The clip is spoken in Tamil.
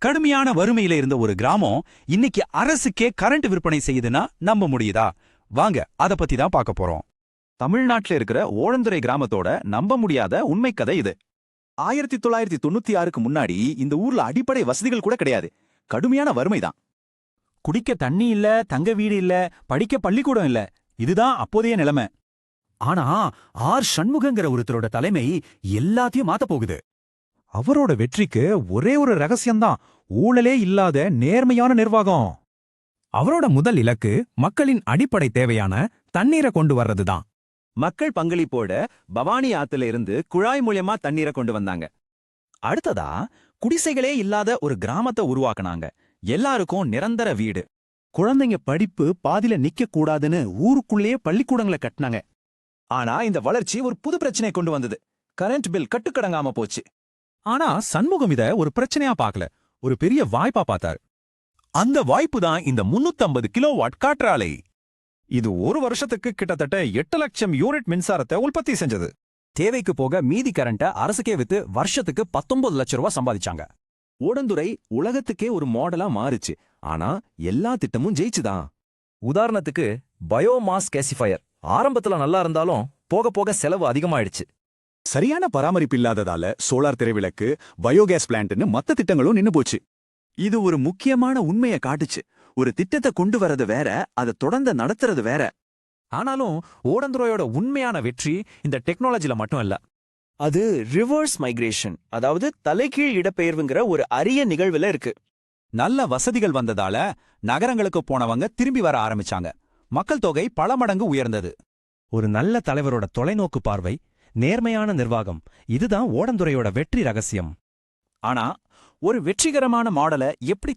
கடுமையான வறுமையில இருந்த ஒரு கிராமம் இன்னைக்கு அரசுக்கே கரண்ட் விற்பனை செய்யுதுன்னா நம்ப முடியுதா? வாங்க அத பத்தி தான் பார்க்க போறோம். தமிழ்நாட்டுல இருக்கிற ஓழந்துறை கிராமத்தோட நம்ப முடியாத உண்மை கதை இது. 1996க்கு முன்னாடி இந்த ஊர்ல அடிப்படை வசதிகள் கூட கிடையாது. கடுமையான வறுமைதான். குடிக்க தண்ணி இல்ல, தங்க வீடு இல்ல, படிக்க பள்ளிக்கூடம் இல்ல. இதுதான் அப்போதைய நிலைமை. ஆனா ஆர் சண்முகங்கிற ஒருத்தரோட தலைமை எல்லாத்தையும் மாத்த போகுது. அவரோட வெற்றிக்கு ஒரே ஒரு ரகசியம்தான், ஊழலே இல்லாத நேர்மையான நிர்வாகம். அவரோட முதல் இலக்கு மக்களின் அடிப்படை தேவையான தண்ணீரை கொண்டு வர்றதுதான். மக்கள் பங்களிப்போட பவானி ஆத்துல இருந்து குழாய் மூலியமா தண்ணீரை கொண்டு வந்தாங்க. அடுத்ததா குடிசைகளே இல்லாத ஒரு கிராமத்தை உருவாக்குனாங்க. எல்லாருக்கும் நிரந்தர வீடு. குழந்தைங்க படிப்பு பாதியில நிக்க கூடாதுன்னு ஊருக்குள்ளேயே பள்ளிக்கூடங்களை கட்டினாங்க. ஆனா இந்த வளர்ச்சி ஒரு புது பிரச்சனை கொண்டு வந்தது. கரண்ட் பில் கட்டுக்கடங்காம போச்சு. ஆனா சண்முகம் இத ஒரு பிரச்சனையா பார்க்கல, ஒரு பெரிய வாய்ப்பா பார்த்தார். அந்த வாய்ப்பு தான் இந்த 350 கிலோவாட் காற்றாலை. இது ஒரு வருஷத்துக்கு கிட்டத்தட்ட 8 லட்சம் யூனிட் மின்சாரத்தை உற்பத்தி செஞ்சது. தேவைக்கு போக மீதி கரண்ட அரசுக்கே வித்து வருஷத்துக்கு 19 லட்சம் ரூபாய் சம்பாதிச்சாங்க. ஓடந்துறை உலகத்துக்கே ஒரு மாடலா மாறுச்சு. ஆனா எல்லா திட்டமும் ஜெயிச்சுதான். உதாரணத்துக்கு பயோமாஸ் கேசிஃபயர் ஆரம்பத்துல நல்லா இருந்தாலும் போக போக செலவு அதிகமாயிடுச்சு. சரியான பராமரிப்பு இல்லாததால சோலார் திரைவிளக்கு, பயோகேஸ் பிளான்ட்னு மத்த திட்டங்களும் நின்னு போச்சு. இது ஒரு முக்கியமான உண்மையை காட்டுச்சு. ஒரு திட்டத்தை கொண்டு வரது வேற, அதை தொடர்ந்து நடத்துறது வேற. ஆனாலும் ஓடந்துறையோட உண்மையான வெற்றி இந்த டெக்னாலஜில மட்டும் இல்ல. அது ரிவர்ஸ் மைக்ரேஷன், அதாவது தலைகீழ் இடப்பெயர்வுங்கிற ஒரு அரிய நிகழ்வுல இருக்கு. நல்ல வசதிகள் வந்ததால நகரங்களுக்கு போனவங்க திரும்பி வர ஆரம்பிச்சாங்க. மக்கள் தொகை பல மடங்கு உயர்ந்தது. ஒரு நல்ல தலைவரோட தொலைநோக்கு பார்வை, நேர்மையான நிர்வாகம், இதுதான் ஓடந்துறையோட வெற்றி ரகசியம். ஆனா ஒரு வெற்றிகரமான மாடலை எப்படி